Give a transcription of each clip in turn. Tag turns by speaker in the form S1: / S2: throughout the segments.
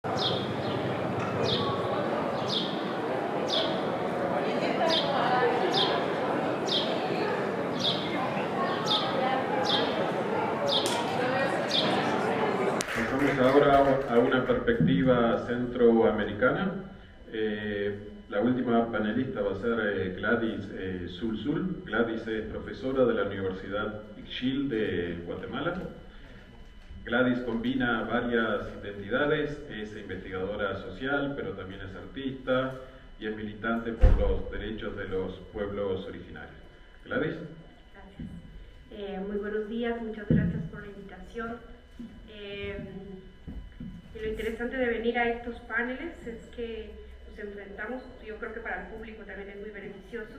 S1: Pasamos ahora a una perspectiva centroamericana. La última panelista va a ser Gladys Zulzul. Gladys es profesora de la Universidad Ixchil de Guatemala. Gladys combina varias identidades, es investigadora social, pero también es artista y es militante por los derechos de los pueblos originarios. Gladys.
S2: Gracias. Muy buenos días, muchas gracias por la invitación. Y lo interesante de venir a estos paneles es que nos enfrentamos, yo creo que para el público también es muy beneficioso,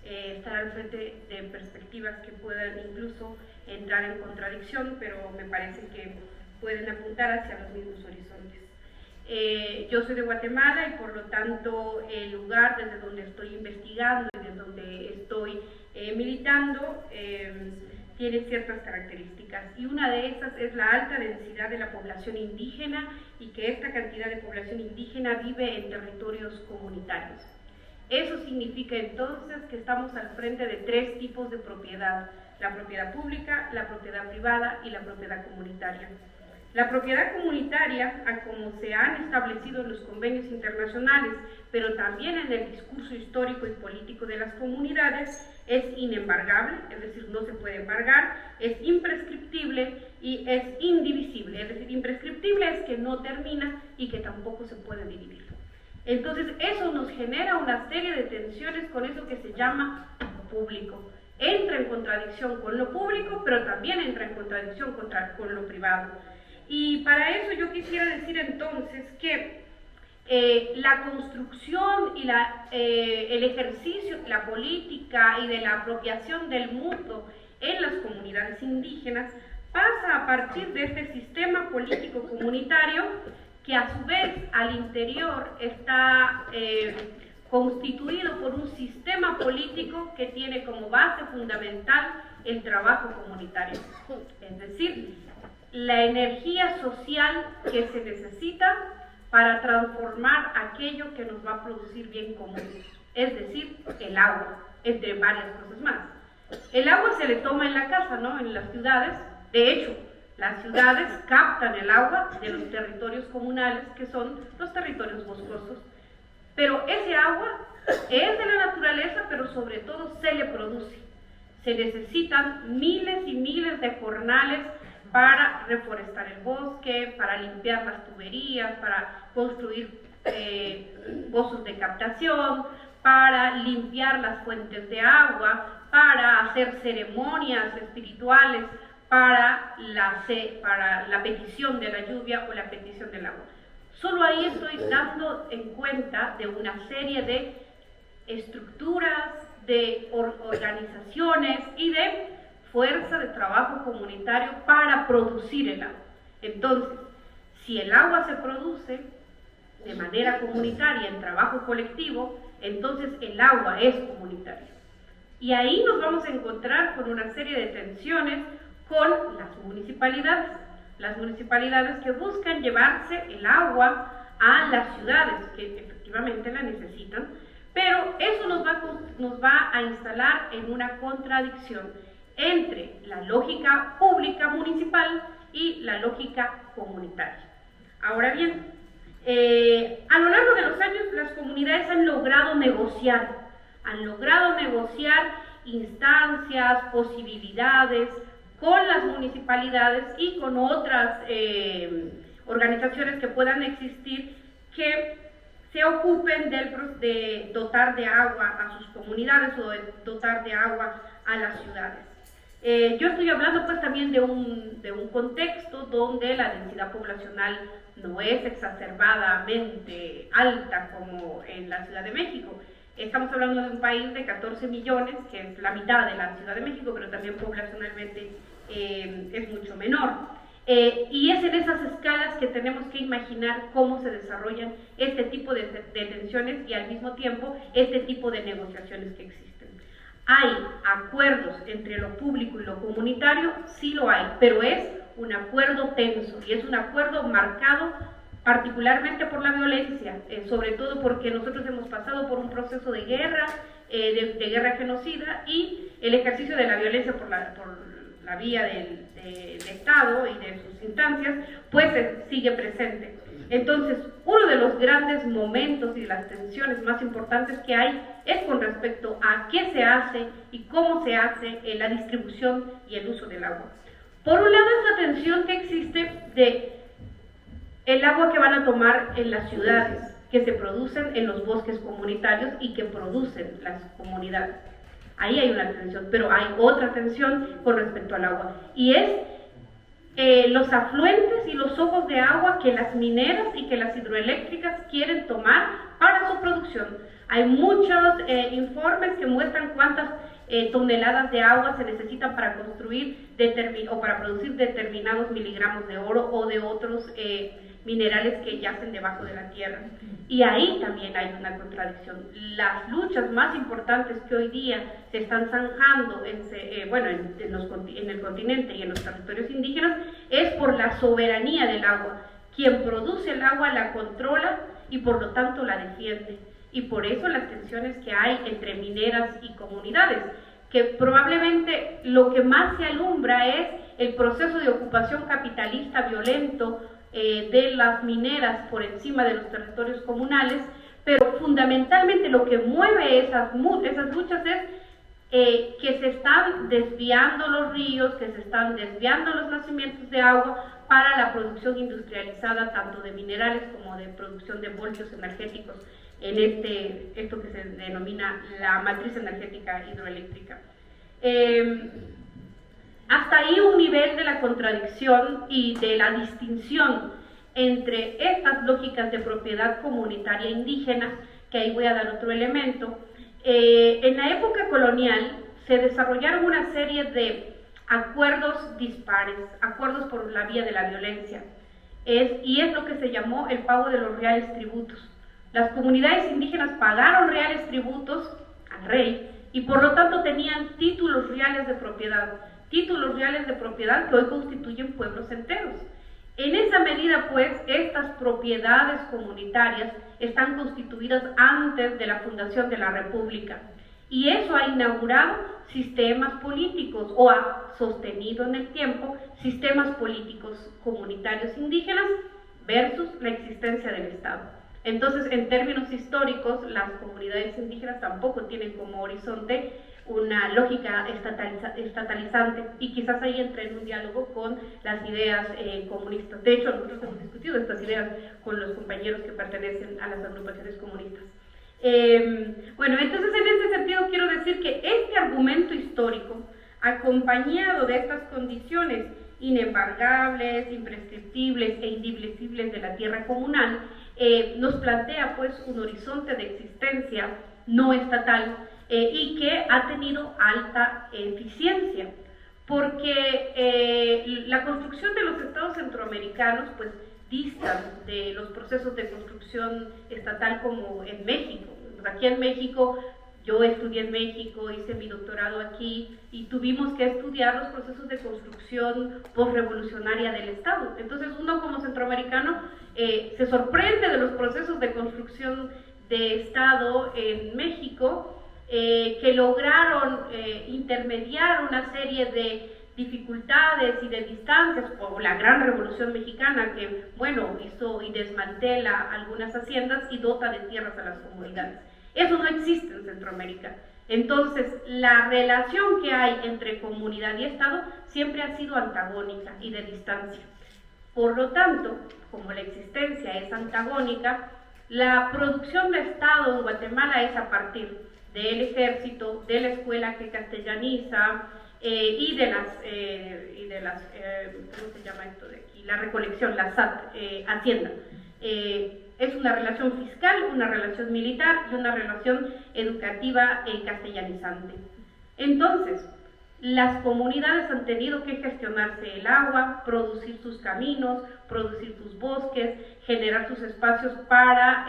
S2: estar al frente de perspectivas que puedan incluso entrar en contradicción, pero me parece que pueden apuntar hacia los mismos horizontes. Yo soy de Guatemala y por lo tanto el lugar desde donde estoy investigando y desde donde estoy militando tiene ciertas características, y una de esas es la alta densidad de la población indígena y que esta cantidad de población indígena vive en territorios comunitarios. Eso significa entonces que estamos al frente de tres tipos de propiedad: la propiedad pública, la propiedad privada y la propiedad comunitaria. La propiedad comunitaria, a como se han establecido en los convenios internacionales, pero también en el discurso histórico y político de las comunidades, es inembargable, es decir, no se puede embargar, es imprescriptible y es indivisible. Es decir, imprescriptible es que no termina y que tampoco se puede dividir. Entonces, eso nos genera una serie de tensiones con eso que se llama público. Entra en contradicción con lo público, pero también entra en contradicción con lo privado. Y para eso yo quisiera decir entonces que la construcción y el ejercicio de la política y de la apropiación del mundo en las comunidades indígenas pasa a partir de este sistema político comunitario que a su vez al interior está constituido por un sistema político que tiene como base fundamental el trabajo comunitario, es decir, la energía social que se necesita para transformar aquello que nos va a producir bien común, es decir, el agua, entre varias cosas más. El agua se le toma en la casa, ¿no? En las ciudades. De hecho, las ciudades captan el agua de los territorios comunales, que son los territorios boscosos. Pero ese agua es de la naturaleza, pero sobre todo se le produce. Se necesitan miles y miles de jornales para reforestar el bosque, para limpiar las tuberías, para construir pozos de captación, para limpiar las fuentes de agua, para hacer ceremonias espirituales, para la petición de la lluvia o la petición del agua. Solo ahí estoy dando en cuenta de una serie de estructuras, de organizaciones y de fuerza de trabajo comunitario para producir el agua. Entonces, si el agua se produce de manera comunitaria, en trabajo colectivo, entonces el agua es comunitaria. Y ahí nos vamos a encontrar con una serie de tensiones con las municipalidades que buscan llevarse el agua a las ciudades, que efectivamente la necesitan, pero eso nos va a instalar en una contradicción entre la lógica pública municipal y la lógica comunitaria. Ahora bien, a lo largo de los años las comunidades han logrado negociar instancias, posibilidades con las municipalidades y con otras organizaciones que puedan existir que se ocupen de dotar de agua a sus comunidades o de dotar de agua a las ciudades. Yo estoy hablando pues también de un contexto donde la densidad poblacional no es exacerbadamente alta como en la Ciudad de México. Estamos hablando de un país de 14 millones, que es la mitad de la Ciudad de México, pero también poblacionalmente es mucho menor. Y es en esas escalas que tenemos que imaginar cómo se desarrollan este tipo de tensiones y al mismo tiempo este tipo de negociaciones que existen. ¿Hay acuerdos entre lo público y lo comunitario? Sí lo hay, pero es un acuerdo tenso y es un acuerdo marcado particularmente por la violencia, sobre todo porque nosotros hemos pasado por un proceso de guerra, de guerra genocida, y el ejercicio de la violencia por la vía del Estado y de sus instancias, pues sigue presente. Entonces, uno de los grandes momentos y de las tensiones más importantes que hay es con respecto a qué se hace y cómo se hace la distribución y el uso del agua. Por un lado, es la tensión que existe de el agua que van a tomar en las ciudades, que se producen en los bosques comunitarios y que producen las comunidades. Ahí hay una tensión, pero hay otra tensión con respecto al agua, y es los afluentes y los ojos de agua que las mineras y que las hidroeléctricas quieren tomar para su producción. Hay muchos informes que muestran cuántas toneladas de agua se necesitan para construir o para producir determinados miligramos de oro o de otros minerales que yacen debajo de la tierra. Y ahí también hay una contradicción. Las luchas más importantes que hoy día se están zanjando en el continente y en los territorios indígenas es por la soberanía del agua. Quien produce el agua la controla y por lo tanto la defiende. Y por eso las tensiones que hay entre mineras y comunidades, que probablemente lo que más se alumbra es el proceso de ocupación capitalista violento de las mineras por encima de los territorios comunales, pero fundamentalmente lo que mueve esas luchas es que se están desviando los ríos, que se están desviando los nacimientos de agua para la producción industrializada tanto de minerales como de producción de voltios energéticos en esto que se denomina la matriz energética hidroeléctrica. Hasta ahí un nivel de la contradicción y de la distinción entre estas lógicas de propiedad comunitaria indígena, que ahí voy a dar otro elemento. En la época colonial se desarrollaron una serie de acuerdos dispares, acuerdos por la vía de la violencia, y es lo que se llamó el pago de los reales tributos. Las comunidades indígenas pagaron reales tributos al rey y por lo tanto tenían títulos reales de propiedad que hoy constituyen pueblos enteros. En esa medida, pues, estas propiedades comunitarias están constituidas antes de la fundación de la República, y eso ha inaugurado sistemas políticos, o ha sostenido en el tiempo sistemas políticos comunitarios indígenas versus la existencia del Estado. Entonces, en términos históricos, las comunidades indígenas tampoco tienen como horizonte una lógica estatalizante, y quizás ahí entre en un diálogo con las ideas comunistas. De hecho, nosotros hemos discutido estas ideas con los compañeros que pertenecen a las agrupaciones comunistas. Entonces en ese sentido quiero decir que este argumento histórico, acompañado de estas condiciones inembargables, imprescriptibles e indivisibles de la tierra comunal, nos plantea pues un horizonte de existencia no estatal y que ha tenido alta eficiencia, porque la construcción de los estados centroamericanos pues distan de los procesos de construcción estatal como en México. Aquí en México, yo estudié en México, hice mi doctorado aquí y tuvimos que estudiar los procesos de construcción postrevolucionaria del Estado. Entonces uno como centroamericano se sorprende de los procesos de construcción de Estado en México que lograron intermediar una serie de dificultades y de distancias, como la gran Revolución Mexicana, que hizo y desmantela algunas haciendas y dota de tierras a las comunidades. Eso no existe en Centroamérica. Entonces, la relación que hay entre comunidad y Estado siempre ha sido antagónica y de distancia. Por lo tanto, como la existencia es antagónica, la producción de Estado en Guatemala es a partir del ejército, de la escuela que castellaniza y de las ¿cómo se llama esto de aquí? La recolección, la SAT, Hacienda. Es una relación fiscal, una relación militar y una relación educativa castellanizante. Entonces, las comunidades han tenido que gestionarse el agua, producir sus caminos, producir sus bosques, generar sus espacios para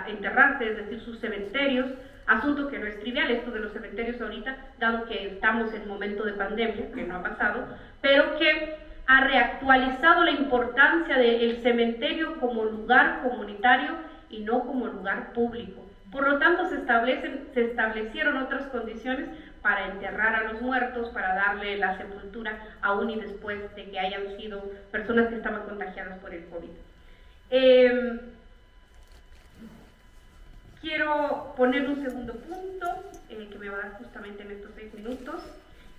S2: enterrarse, es decir, sus cementerios, asunto que no es trivial, esto de los cementerios ahorita, dado que estamos en momento de pandemia, que no ha pasado, pero que ha reactualizado la importancia del cementerio como lugar comunitario y no como lugar público. Por lo tanto, se establecieron otras condiciones para enterrar a los muertos, para darle la sepultura aún y después de que hayan sido personas que estaban contagiadas por el COVID. Quiero poner un segundo punto, que me va a dar justamente en estos 6 minutos.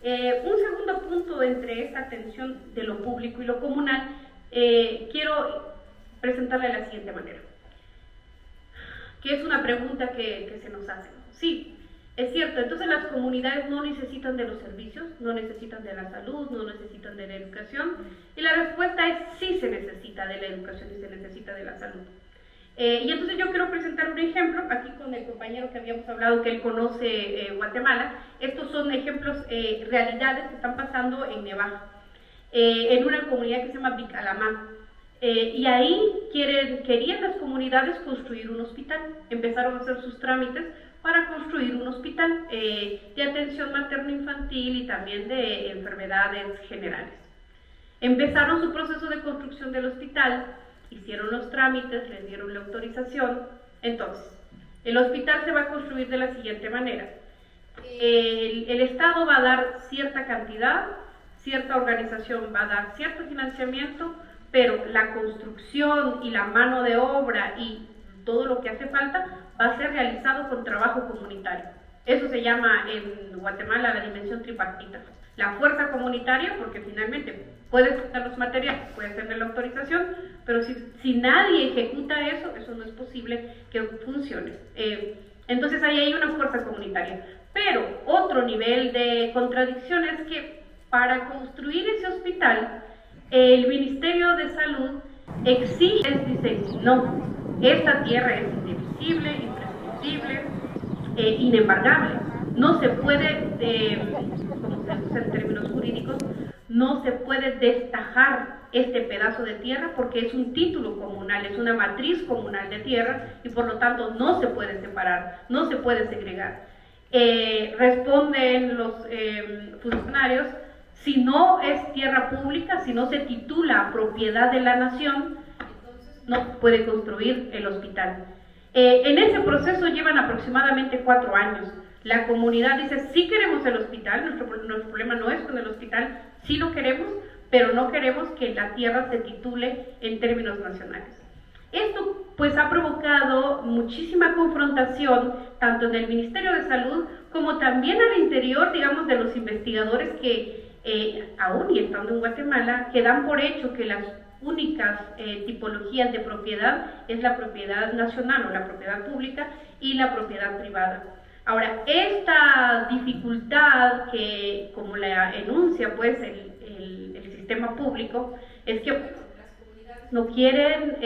S2: Un segundo punto entre esta tensión de lo público y lo comunal, quiero presentarla de la siguiente manera, que es una pregunta que se nos hace. Sí, es cierto, entonces las comunidades no necesitan de los servicios, no necesitan de la salud, no necesitan de la educación, y la respuesta es sí se necesita de la educación y se necesita de la salud. Y entonces yo quiero presentar un ejemplo, aquí con el compañero que habíamos hablado, que él conoce Guatemala. Estos son ejemplos, realidades que están pasando en Nevaja, en una comunidad que se llama Bicalamá. Y ahí querían las comunidades construir un hospital, empezaron a hacer sus trámites para construir un hospital de atención materno-infantil y también de enfermedades generales. Empezaron su proceso de construcción del hospital, hicieron los trámites, les dieron la autorización. Entonces, el hospital se va a construir de la siguiente manera. El Estado va a dar cierta cantidad, cierta organización va a dar cierto financiamiento, pero la construcción y la mano de obra y todo lo que hace falta va a ser realizado con trabajo comunitario. Eso se llama en Guatemala la dimensión tripartita. La fuerza comunitaria, porque finalmente puedes usar los materiales, puedes tener la autorización, pero si nadie ejecuta eso, eso no es posible que funcione. Entonces ahí hay una fuerza comunitaria. Pero otro nivel de contradicción es que para construir ese hospital, el Ministerio de Salud exige, dice, no, esta tierra es indivisible, imprescriptible, inembargable. No se puede, como se usa en términos jurídicos, no se puede destajar este pedazo de tierra porque es un título comunal, es una matriz comunal de tierra y por lo tanto no se puede separar, no se puede segregar. Responden los funcionarios, si no es tierra pública, si no se titula propiedad de la nación, entonces no puede construir el hospital. En ese proceso llevan aproximadamente 4 años. La comunidad dice, sí queremos el hospital, nuestro problema no es con el hospital, sí lo queremos, pero no queremos que la tierra se titule en términos nacionales. Esto pues ha provocado muchísima confrontación, tanto en el Ministerio de Salud, como también al interior, digamos, de los investigadores que, aún y estando en Guatemala, que dan por hecho que las únicas tipologías de propiedad es la propiedad nacional o la propiedad pública y la propiedad privada. Ahora, esta dificultad que, como la enuncia pues el sistema público, es que las comunidades no quieren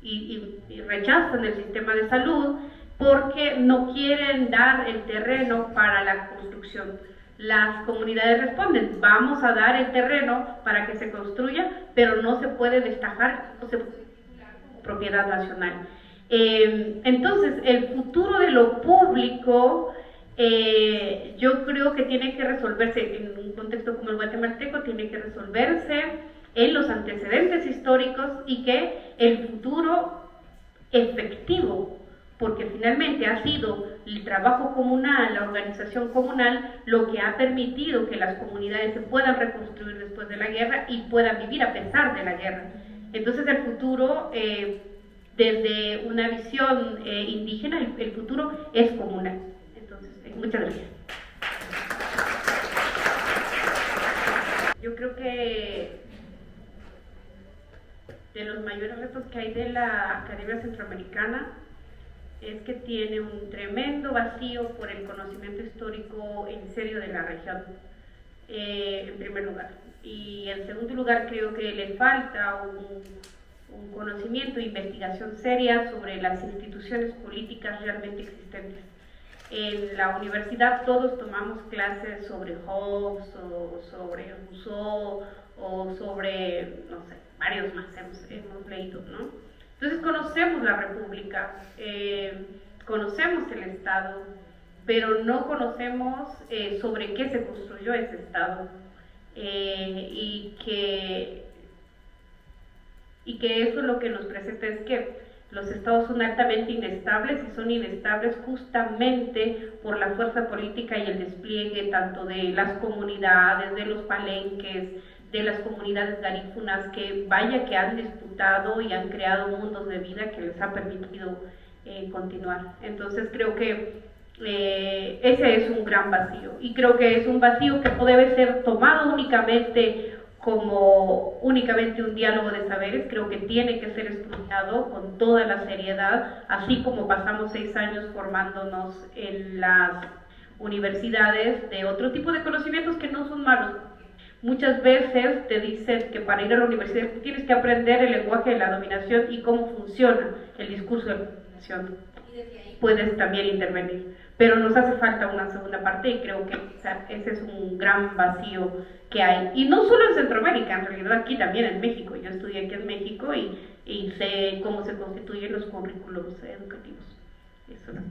S2: y rechazan el sistema de salud porque no quieren dar el terreno para la construcción. Las comunidades responden, vamos a dar el terreno para que se construya, pero no se puede destacar, no se puede titular como propiedad nacional. Entonces, el futuro de lo público, yo creo que tiene que resolverse, en un contexto como el guatemalteco, tiene que resolverse en los antecedentes históricos y que el futuro efectivo, porque finalmente ha sido el trabajo comunal, la organización comunal, lo que ha permitido que las comunidades se puedan reconstruir después de la guerra y puedan vivir a pesar de la guerra. Entonces el futuro, desde una visión indígena, el futuro es comunal. Entonces, muchas gracias. Yo creo que de los mayores retos que hay de la Academia Centroamericana es que tiene un tremendo vacío por el conocimiento histórico en serio de la región, en primer lugar. Y en segundo lugar, creo que le falta un conocimiento e investigación seria sobre las instituciones políticas realmente existentes. En la universidad todos tomamos clases sobre Hobbes o sobre Rousseau o sobre, no sé, varios más hemos leído, ¿no? Entonces conocemos la República, conocemos el Estado, pero no conocemos sobre qué se construyó ese Estado. y que eso lo que nos presenta es que los estados son altamente inestables y son inestables justamente por la fuerza política y el despliegue tanto de las comunidades, de los palenques, de las comunidades garífunas que vaya que han disputado y han creado mundos de vida que les ha permitido continuar. Entonces creo que ese es un gran vacío y creo que es un vacío que no debe ser tomado únicamente como únicamente un diálogo de saberes. Creo que tiene que ser escrutado con toda la seriedad, así como pasamos 6 años formándonos en las universidades de otro tipo de conocimientos que no son malos. Muchas veces te dicen que para ir a la universidad tú tienes que aprender el lenguaje de la dominación y cómo funciona el discurso de la dominación. Puedes también intervenir, pero nos hace falta una segunda parte y creo que ese es un gran vacío que hay. Y no solo en Centroamérica, en realidad aquí también en México. Yo estudié aquí en México y sé cómo se constituyen los currículos educativos. Eso no.